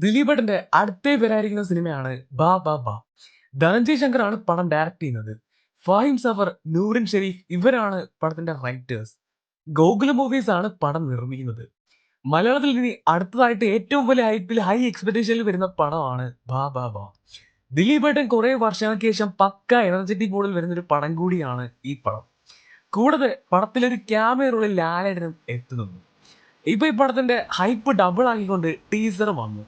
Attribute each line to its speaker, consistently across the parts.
Speaker 1: ദിലീപേട്ടന്റെ അടുത്തേ വരാനിരിക്കുന്ന സിനിമയാണ് ബാ ബാ ബാ. ധനഞ്ജയ് ശങ്കറാണ് പടം ഡയറക്ട് ചെയ്യുന്നത്. ഫാഹിം സഫർ, നൂറിൻ ഷെരീഫ് ഇവരാണ് പടത്തിന്റെ റൈറ്റേഴ്സ്. ഗോകുല മൂവീസ് ആണ് പടം നിർമ്മിക്കുന്നത്. മലയാളത്തിൽ ഇനി അടുത്തതായിട്ട് ഏറ്റവും വലിയ ഹൈ എക്സ്പെക്ടേഷനിൽ വരുന്ന പടമാണ് ബാ ബാ ബാ. ദിലീപേട്ടൻ കുറെ വർഷങ്ങൾക്ക് ശേഷം പക്ക എനർജറ്റിക് മോഡിൽ വരുന്ന ഒരു പടം കൂടിയാണ് ഈ പടം. കൂടാതെ പടത്തിലൊരു ക്യാമിയോ റോളിൽ ലാലേട്ടനും എത്തുന്നുണ്ട്. ഇപ്പൊ ഈ പടത്തിന്റെ ഹൈപ്പ് ഡബിൾ ആക്കിക്കൊണ്ട് ടീസർ വന്നു.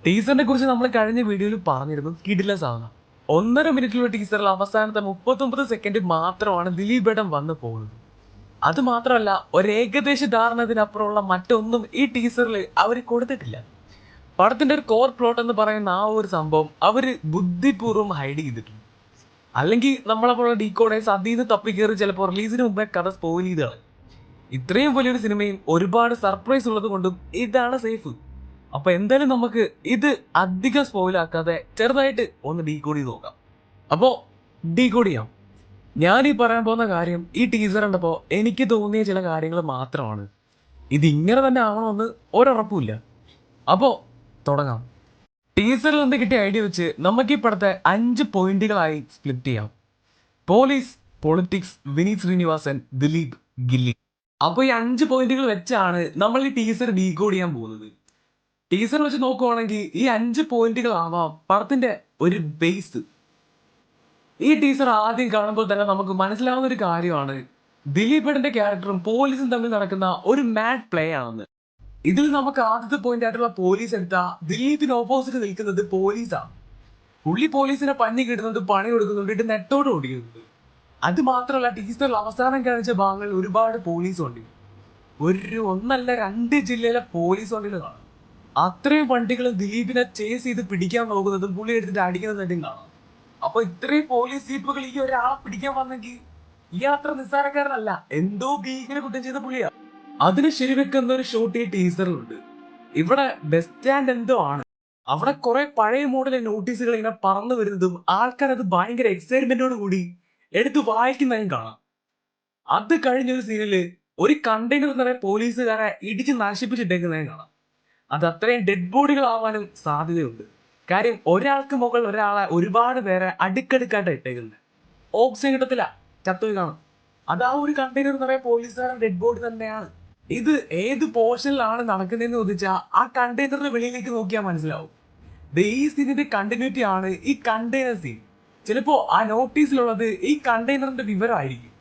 Speaker 1: ടീസറിനെ കുറിച്ച് നമ്മൾ കഴിഞ്ഞ വീഡിയോയിൽ പറഞ്ഞിരുന്നു, കിടിലസ് ആണ്. 1.5 മിനിറ്റുള്ള ടീസറിൽ അവസാനത്തെ 39 സെക്കൻഡ് മാത്രമാണ് ദിലീപേട്ടൻ വന്നു പോകുന്നത്. അത് മാത്രമല്ല, ഒരു ഏകദേശ ധാരണത്തിനപ്പുറമുള്ള മറ്റൊന്നും ഈ ടീസറിൽ അവർ കൊടുത്തിട്ടില്ല. പടത്തിന്റെ ഒരു കോർ പ്ലോട്ട് എന്ന് പറയുന്ന ആ ഒരു സംഭവം അവര് ബുദ്ധിപൂർവ്വം ഹൈഡ് ചെയ്തിട്ടുണ്ട്. അല്ലെങ്കിൽ നമ്മളെപ്പോലുള്ള ഡീകോഡേഴ്സ് അതിൽ നിന്ന് തപ്പിക്കേറി ചിലപ്പോൾ റിലീസിന് മുമ്പേ കഥ സ്പോയിൽ ചെയ്താണ്. ഇത്രയും വലിയൊരു സിനിമയും ഒരുപാട് സർപ്രൈസ് ഉള്ളത് കൊണ്ടും ഇതാണ് സേഫ്. അപ്പൊ എന്തായാലും നമുക്ക് ഇത് അധികം സ്പോയിൽ ആക്കാതെ ചെറുതായിട്ട് ഒന്ന് ഡീകോഡ് ചെയ്ത് നോക്കാം. അപ്പോ ഡീകോഡ് ചെയ്യാം. ഞാൻ ഈ പറയാൻ പോകുന്ന കാര്യം ഈ ടീസർ കണ്ടപ്പോ എനിക്ക് തോന്നിയ ചില കാര്യങ്ങൾ മാത്രമാണ്. ഇത് ഇങ്ങനെ തന്നെ ആവണമെന്ന് ഒരുറപ്പുമില്ല. അപ്പോ തുടങ്ങാം. ടീസറിൽ നിന്ന് കിട്ടിയ ഐഡിയ വെച്ച് നമുക്ക് ഈ പടത്തെ 5 പോയിന്റുകളായി സ്പ്ലിറ്റ് ചെയ്യാം. Police, politics, Vineeth Sreenivasan, Dileep, Ghilli. അപ്പൊ ഈ 5 പോയിന്റുകൾ വെച്ചാണ് നമ്മൾ ഈ ടീസർ ഡീകോഡ് ചെയ്യാൻ പോകുന്നത്. ടീസർ വെച്ച് നോക്കുവാണെങ്കിൽ ഈ 5 പോയിന്റുകളാവാം പടത്തിന്റെ ഒരു ബേസ്. ഈ ടീസർ ആദ്യം കാണുമ്പോൾ തന്നെ നമുക്ക് മനസ്സിലാവുന്ന ഒരു കാര്യമാണ് ദിലീപേട്ടന്റെ ക്യാരക്ടറും പോലീസും തമ്മിൽ നടക്കുന്ന ഒരു മാഡ് പ്ലേ ആണെന്ന്. ഇതിൽ നമുക്ക് ആദ്യത്തെ പോയിന്റ് ആയിട്ടുള്ള പോലീസ് എടുത്താ ദിലീപിന് ഓപ്പോസിറ്റ് നിൽക്കുന്നത് പോലീസാണ്. പുള്ളി പോലീസിനെ പഞ്ഞി കിട്ടുന്നത്, പണി കൊടുക്കുന്നുണ്ട്, ഇത് നെട്ടോട് ഓടിക്കുന്നുണ്ട്. അത് മാത്രമല്ല, ടീസറിൽ അവസാനം കാണിച്ച ഭാഗങ്ങളിൽ ഒരുപാട് പോലീസ് വണ്ടി, ഒന്നല്ല 2 ജില്ലയിലെ പോലീസ് വണ്ടികൾ കാണാം. അത്രയും വണ്ടികൾ ദിലീപിനെ ചേസ് ചെയ്ത് പിടിക്കാൻ നോക്കുന്നതും പുള്ളി എടുത്തിട്ട് അടിക്കുന്നതായിട്ടും കാണാം. അപ്പൊ ഇത്രയും പോലീസ് ജീപ്പുകൾ ഈ ഒരാളെ പിടിക്കാൻ വന്നെങ്കിൽ ഈ അത്ര നിസ്സാരക്കാരനല്ല, എന്തോ ഭീകര കുറ്റം ചെയ്ത പുള്ളിയാ. അതിന് ശരിവെക്കുന്ന ഒരു ഷോട്ട് ഈ ടീസറിലുണ്ട്. ഇവിടെ ബസ് സ്റ്റാൻഡ് എന്തോ ആണ്. അവിടെ കുറെ പഴയ മോഡൽ നോട്ടീസുകൾ ഇങ്ങനെ പറന്നു വരുന്നതും ആൾക്കാർ അത് ഭയങ്കര എക്സൈറ്റ്മെന്റോട് കൂടി എടുത്ത് വായിക്കുന്നതും കാണാം. അത് കഴിഞ്ഞൊരു സീനില് ഒരു കണ്ടെയ്നർ നിറയെ പോലീസുകാരെ ഇടിച്ച് നശിപ്പിച്ചിട്ടേക്കുന്നതും കാണാം. അത് അത്രയും ഡെഡ് ബോഡികളാവാനും സാധ്യതയുണ്ട്. കാര്യം ഒരാൾക്ക് മുകളിൽ ഒരാളെ ഒരുപാട് പേരെ അടുക്കടുക്കായിട്ട് ഇട്ടേക്കുന്നത്. ഓക്സിജൻ കിട്ടത്തില്ല, ചത്തുപോയി കാണും. അത് ആ ഒരു കണ്ടെയ്നർ നിറയെ പോലീസുകാരുടെ ഡെഡ് ബോഡി തന്നെയാണ്. ഇത് ഏത് പോർഷനിലാണ് നടക്കുന്നതെന്ന് ചോദിച്ചാൽ ആ കണ്ടെയ്നറിന്റെ വെളിയിലേക്ക് നോക്കിയാൽ മനസ്സിലാവും. ഈ സീനിന്റെ കണ്ടിന്യൂറ്റി ആണ് ഈ കണ്ടെയ്നർ സീൻ. ചിലപ്പോ ആ നോട്ടീസിലുള്ളത് ഈ കണ്ടെയ്നറിന്റെ വിവരമായിരിക്കും.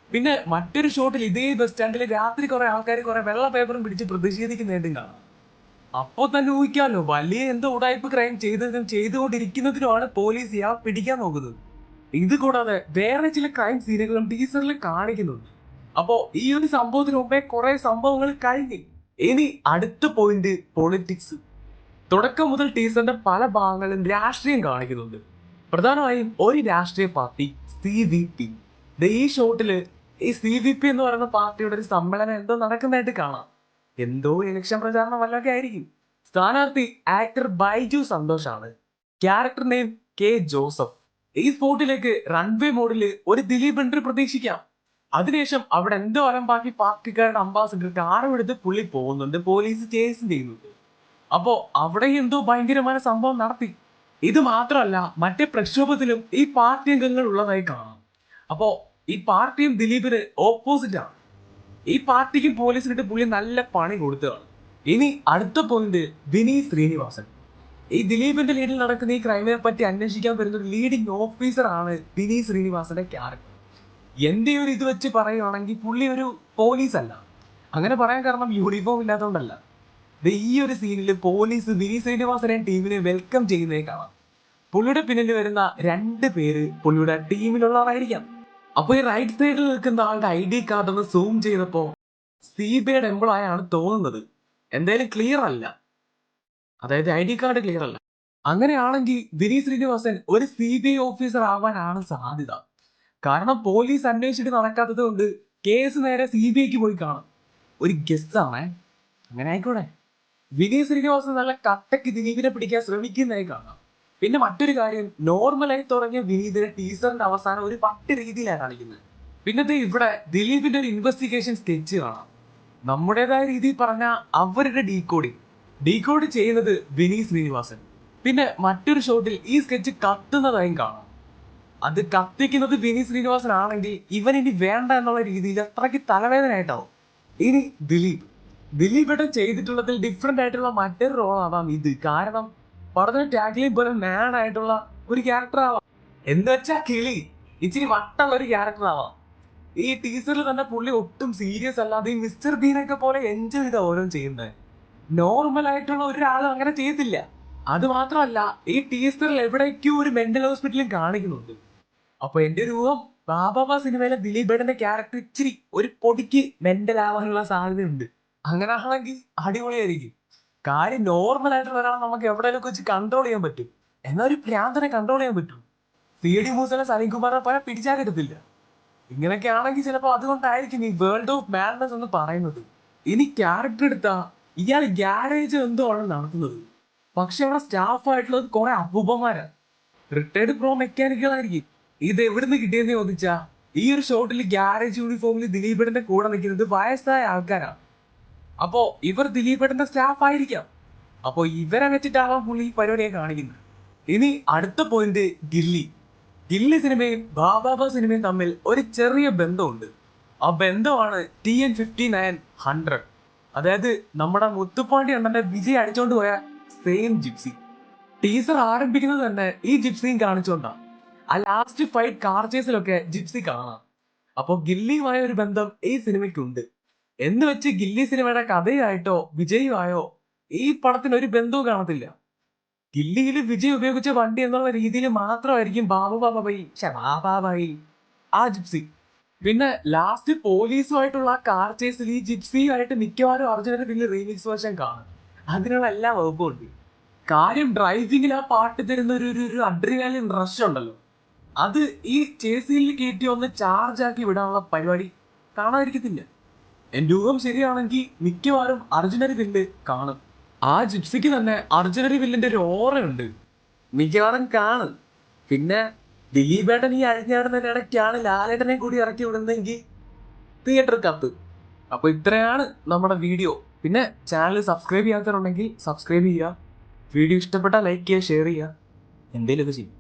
Speaker 1: പിന്നെ മറ്റൊരു ഷോട്ടിൽ ഇതേ ബസ് സ്റ്റാൻഡിൽ രാത്രി കുറെ ആൾക്കാർ കുറെ വെള്ള പേപ്പറും പിടിച്ച് പ്രതിഷേധിക്കുന്നതും കാണാം. അപ്പോ തന്നെ ഊഹിക്കാമല്ലോ, വലിയ എന്തോ ഉടായ്പ ക്രൈം ചെയ്തുകൊണ്ടിരിക്കുന്നതിനുമാണ് പോലീസ് ഇയാളെ പിടിക്കാൻ നോക്കുന്നത്. ഇത് കൂടാതെ വേറെ ചില ക്രൈം സീനുകളും ടീസറിൽ കാണിക്കുന്നുണ്ട്. അപ്പോ ഈ ഒരു സംഭവത്തിന് മുമ്പേ കുറെ സംഭവങ്ങൾ കഴിഞ്ഞു. ഇനി അടുത്ത പോയിന്റ് പൊളിറ്റിക്സ്. തുടക്കം മുതൽ ടീസറിന്റെ പല ഭാഗങ്ങളും രാഷ്ട്രീയം കാണിക്കുന്നുണ്ട്. പ്രധാനമായും ഒരു രാഷ്ട്രീയ പാർട്ടി CVP. ഈ ഷോട്ടില് ഈ CVP എന്ന് പറയുന്ന പാർട്ടിയുടെ ഒരു സമ്മേളനം എന്തോ നടക്കുന്നതായിട്ട് കാണാം. എന്തോ ഇലക്ഷൻ പ്രചാരണം വല്ലതൊക്കെ ആയിരിക്കും. സ്ഥാനാർത്ഥി ആക്ടർ ബൈജു സന്തോഷാണ്. Character name K Joseph. ഈ സ്പോട്ടിലേക്ക് റൺവേ മോഡില് ഒരു ദിലീപ് എൻട്രി പ്രതീക്ഷിക്കാം. അതിനുശേഷം അവിടെ എന്തോ അലമ്പാക്കി പാർട്ടിക്കാരുടെ അംബാസിഡർ കാറും എടുത്ത് പുള്ളി പോകുന്നുണ്ട്, പോലീസ് ചേസും ചെയ്യുന്നുണ്ട്. അപ്പോ അവിടെ എന്തോ ഭയങ്കരമായ സംഭവം നടത്തി. ഇത് മാത്രമല്ല, മറ്റേ പ്രക്ഷോഭത്തിലും ഈ പാർട്ടി അംഗങ്ങൾ ഉള്ളതായി കാണാം. അപ്പോ ഈ പാർട്ടിയും ദിലീപിന് ഓപ്പോസിറ്റ് ആണ്. ഈ പാർട്ടിക്കും പോലീസിനിട്ട് പുള്ളി നല്ല പണി കൊടുത്തതാണ്. ഇനി അടുത്ത പോയിന്റ് വിനീത് ശ്രീനിവാസൻ. ഈ ദിലീപിന്റെ ലീഡിൽ നടക്കുന്ന ഈ ക്രൈമിനെ പറ്റി അന്വേഷിക്കാൻ വരുന്ന ഒരു ലീഡിംഗ് ഓഫീസർ ആണ് വിനീത് ശ്രീനിവാസന്റെ ക്യാരക്ടർ. എന്റെ ഒരു ഇത് വെച്ച് പറയുകയാണെങ്കിൽ പുള്ളി ഒരു പോലീസ് അല്ല. അങ്ങനെ പറയാൻ കാരണം യൂണിഫോം ഇല്ലാത്തതുകൊണ്ടല്ല. ഈ ഒരു സീനിൽ പോലീസ് വിനീത് ശ്രീനിവാസനെ ടീമിനെ വെൽക്കം ചെയ്യുന്നതേ കാണാം. പുള്ളിയുടെ പിന്നിൽ വരുന്ന 2 പേര് പുള്ളിയുടെ ടീമിലുള്ളവരായിരിക്കാം. അപ്പൊ ഈ റൈറ്റ് സൈഡിൽ നിൽക്കുന്ന ആളുടെ ID കാർഡ് ഒന്ന് സൂം ചെയ്തപ്പോ CBIയുടെ എംപ്ലോയി ആണ് തോന്നുന്നത്. എന്തായാലും ക്ലിയർ അല്ല, അതായത് ID കാർഡ് ക്ലിയർ അല്ല. അങ്ങനെയാണെങ്കിൽ വിനീത് ശ്രീനിവാസൻ ഒരു CBI ഓഫീസർ ആവാനാണ് സാധ്യത. കാരണം പോലീസ് അന്വേഷിച്ചിട്ട് നടക്കാത്തത് കൊണ്ട് കേസ് നേരെ CBIക്ക് പോയി കാണാം. ഒരു ഗസ് ആണേ, അങ്ങനെ ആയിക്കോട്ടെ. വിനീത് ശ്രീനിവാസൻ നല്ല കട്ടക്ക് ദിലീപിനെ പിടിക്കാൻ ശ്രമിക്കുന്നതായി കാണാം. പിന്നെ മറ്റൊരു കാര്യം, നോർമലായി തുടങ്ങിയ വിനീതിനെ ടീസറിന്റെ അവസാനം ഒരു പട്ട് രീതിയിലാണ് കാണിക്കുന്നത്. പിന്നത്തെ ഇവിടെ ദിലീപിന്റെ ഒരു ഇൻവെസ്റ്റിഗേഷൻ സ്കെച്ച് കാണാം. നമ്മുടേതായ രീതിയിൽ പറഞ്ഞ അവരുടെ ഡീകോഡിങ്. ഡീകോഡ് ചെയ്യുന്നത് വിനീത് ശ്രീനിവാസൻ. പിന്നെ മറ്റൊരു ഷോട്ടിൽ ഈ സ്കെച്ച് കത്തുന്നതായും കാണാം. അത് കത്തിക്കുന്നത് വിനീത് ശ്രീനിവാസൻ ആണെങ്കിൽ ഇവൻ ഇനി വേണ്ട എന്നുള്ള രീതിയിൽ അത്രയ്ക്ക് തലവേദനയായിട്ടാവും. ഇനി ദിലീപ് ഏട്ടൻ ചെയ്തിട്ടുള്ളതിൽ ഡിഫറെന്റ് ആയിട്ടുള്ള മറ്റൊരു റോളാവാം ഇത്. കാരണം പടത്തിന് ടാഗ്ലൈൻ പോലെ മാൻ ആയിട്ടുള്ള ഒരു ക്യാരക്ടർ ആവാം. എന്ന് വെച്ചാൽ കിളി ഇച്ചിരി വട്ടുള്ള ഒരു ക്യാരക്ടർ ആവാം. ഈ ടീസറിൽ തന്നെ പുള്ളി ഒട്ടും സീരിയസ് അല്ലാതെ ഈ മിസ്റ്റർ ബീനൊക്കെ പോലെ എൻജോയ് ചെയ്താ ഓരോ ചെയ്യുന്നത്. നോർമൽ ആയിട്ടുള്ള ഒരാളും അങ്ങനെ ചെയ്യത്തില്ല. അത് മാത്രമല്ല, ഈ ടീസറിൽ എവിടേക്കോ ഒരു മെന്റൽ ഹോസ്പിറ്റലും കാണിക്കുന്നുണ്ട്. അപ്പൊ എന്റെ ഒരു ഊഹം, ബാബാ സിനിമയിലെ ദിലീപേട്ടന്റെ ക്യാരക്ടർ ഇച്ചിരി ഒരു പൊടിക്ക് മെന്റൽ ആവാനുള്ള സാധ്യതയുണ്ട്. അങ്ങനെ ആണെങ്കിൽ അടിപൊളിയായിരിക്കും. കാര്യം നോർമൽ ആയിട്ടുള്ള ഒരാളെ നമുക്ക് എവിടെയൊക്കെ വെച്ച് കൺട്രോൾ ചെയ്യാൻ പറ്റും. എന്നാൽ ഒരു ഭ്രാന്തനെ കൺട്രോൾ ചെയ്യാൻ പറ്റും. CD മൂസനെ സലീംകുമാറിനെ പോലെ പിടിച്ചാൽ കിട്ടത്തില്ല. ഇങ്ങനെയൊക്കെ ആണെങ്കിൽ ചിലപ്പോൾ അതുകൊണ്ടായിരിക്കും ഈ വേൾഡ് ഓഫ് മാഡ്നസ് എന്ന് പറയുന്നത്. ഇനി ക്യാരക്ടർ എടുത്താ ഇയാൾ ഗ്യാരേജ് എന്തോ ആണ് നടത്തുന്നത്. പക്ഷെ അവിടെ സ്റ്റാഫ് ആയിട്ടുള്ളത് കുറെ അപൂപന്മാരാണ്. Retired pro മെക്കാനിക്കുകളായിരിക്കും. ഇത് എവിടുന്ന് കിട്ടിയെന്ന് ചോദിച്ചാ, ഈ ഒരു ഷോട്ടിൽ ഗ്യാരേജ് യൂണിഫോമിൽ ദിലീപേട്ടന്റെ കൂടെ നിൽക്കുന്നത് വയസ്സായ ആൾക്കാരാണ്. അപ്പോ ഇവർ ദിലീപേട്ടന്റെ സ്റ്റാഫ് ആയിരിക്കാം. അപ്പോ ഇവരെ വെച്ചിട്ടാവാം പുള്ളി ഈ പരിപാടിയെ കാണിക്കുന്നത്. ഇനി അടുത്ത പോയിന്റ്, ഗില്ലി സിനിമയും ബാബാ സിനിമയും തമ്മിൽ ഒരു ചെറിയ ബന്ധമുണ്ട്. ആ ബന്ധമാണ് TN5900. അതായത് നമ്മുടെ മുത്തുപ്പാണ്ടി അണ്ണന്റെ വിജയ് അടിച്ചോണ്ട് പോയ സെയിം ജിപ്സി. ടീസർ ആരംഭിക്കുന്നത് തന്നെ ഈ ജിപ്സിയും കാണിച്ചോണ്ടാണ്. ആ ലാസ്റ്റ് ഫൈറ്റ് കാർ ചേസിലൊക്കെ ജിപ്സി കാണാം. അപ്പൊ ഗില്ലിയുമായ ഒരു ബന്ധം ഈ സിനിമയ്ക്കുണ്ട്. എന്ന് വെച്ച് ഗില്ലി സിനിമയുടെ കഥയായിട്ടോ വിജയുമായോ ഈ പടത്തിന് ഒരു ബന്ധവും കാണത്തില്ല. ഗില്ലിയിൽ വിജയ് ഉപയോഗിച്ച വണ്ടി എന്നുള്ള രീതിയിൽ മാത്രമായിരിക്കും ബാബാബായി ആ ജിപ്സി. പിന്നെ ലാസ്റ്റ് പോലീസുമായിട്ടുള്ള കാർ ചേസിൽ ഈ ജിപ്സിയുമായിട്ട് മിക്കവാറും അർജുനന്റെ വലിയ റീമിക്സ് വേർഷൻ കാണും. അതിനുള്ള എല്ലാ വകുപ്പും ഉണ്ട്. കാര്യം ഡ്രൈവിംഗിൽ ആ പാട്ട് തരുന്ന ഒരു അഡ്രിനാലിൻ റഷ് ഉണ്ടല്ലോ, അത് ഈ ചേസിയിൽ കയറ്റി ഒന്ന് ചാർജ് ആക്കി വിടാനുള്ള പരിപാടി കാണാതിരിക്കത്തില്ല. എന്റെ ഊഹം ശരിയാണെങ്കിൽ മിക്കവാറും അർജുനറി വില്ല് കാണും. ആ ജിപ്സിക്ക് തന്നെ അർജുനറി വില്ലിന്റെ ഒരു ഓറയുണ്ട്. മിക്കവാറും കാണും. പിന്നെ ദിലീപേട്ടൻ ഈ അഴിഞ്ഞാടുന്നതിന്റെ ഇടയ്ക്കാണ് ലാലേട്ടനെ കൂടി ഇറക്കി വിടുന്നെങ്കിൽ തിയേറ്റർ കത്ത്. അപ്പൊ ഇത്രയാണ് നമ്മുടെ വീഡിയോ. പിന്നെ ചാനൽ സബ്സ്ക്രൈബ് ചെയ്യാത്തവരുണ്ടെങ്കിൽ സബ്സ്ക്രൈബ് ചെയ്യുക. വീഡിയോ ഇഷ്ടപ്പെട്ടാൽ ലൈക്ക് ചെയ്യുക, ഷെയർ ചെയ്യുക, എന്തെങ്കിലുമൊക്കെ ചെയ്യും.